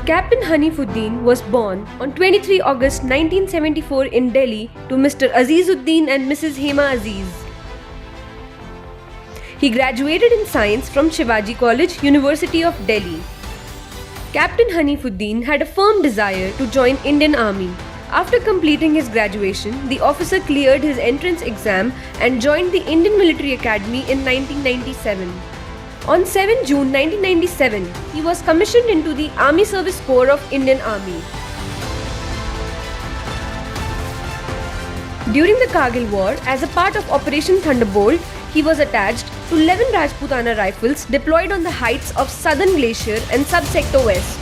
Captain Hanifuddin was born on 23 August 1974 in Delhi to Mr. Azizuddin and Mrs. Hema Aziz. He graduated in science from Shivaji College, University of Delhi. Captain Hanifuddin had a firm desire to join Indian Army. After completing his graduation, the officer cleared his entrance exam and joined the Indian Military Academy in 1997. On 7 June 1997, he was commissioned into the Army Service Corps of Indian Army. During the Kargil War, as a part of Operation Thunderbolt, he was attached to 11 Rajputana rifles deployed on the heights of Southern Glacier and Subsector West.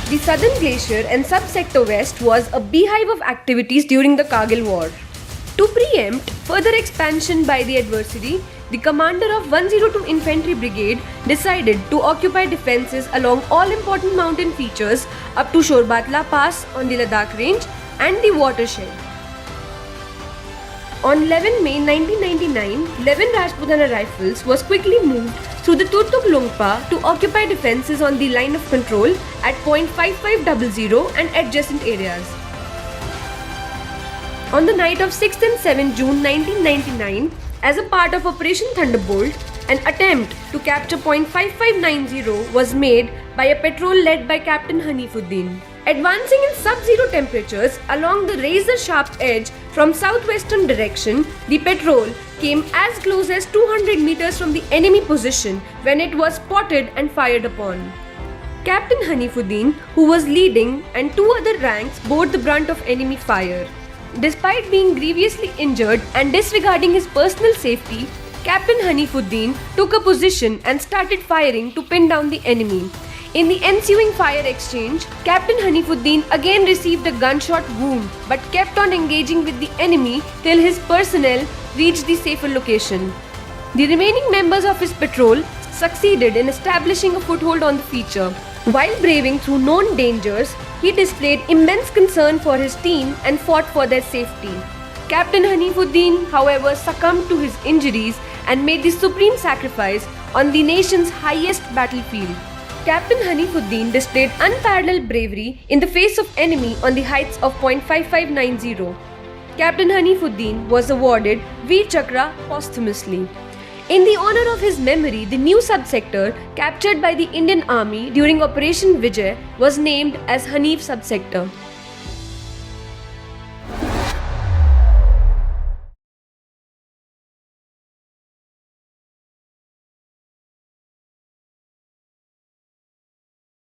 The Southern Glacier and Subsector West was a beehive of activities during the Kargil War. To preempt further expansion by the adversary, the commander of 102 Infantry Brigade decided to occupy defences along all important mountain features up to Shorbatla Pass on the Ladakh range and the watershed. On 11 May 1999, 11 Rajputana rifles was quickly moved through the Turtuk Lungpa to occupy defences on the line of control at point 5500 and adjacent areas. On the night of 6th and 7th June 1999, as a part of Operation Thunderbolt, an attempt to capture point 5590 was made by a patrol led by Captain Hanifuddin. Advancing in sub-zero temperatures along the razor-sharp edge from southwestern direction, the patrol came as close as 200 meters from the enemy position when it was spotted and fired upon. Captain Hanifuddin, who was leading, and two other ranks bore the brunt of enemy fire. Despite being grievously injured and disregarding his personal safety, Captain Hanifuddin took a position and started firing to pin down the enemy. In the ensuing fire exchange, Captain Hanifuddin again received a gunshot wound but kept on engaging with the enemy till his personnel reached the safer location. The remaining members of his patrol succeeded in establishing a foothold on the feature. While braving through known dangers, he displayed immense concern for his team and fought for their safety. Captain Hanifuddin, however, succumbed to his injuries and made the supreme sacrifice on the nation's highest battlefield. Captain Hanifuddin displayed unparalleled bravery in the face of enemy on the heights of point 5590. Captain Hanifuddin was awarded Veer Chakra posthumously. In the honor of his memory, the new subsector captured by the Indian Army during Operation Vijay was named as Hanif Subsector.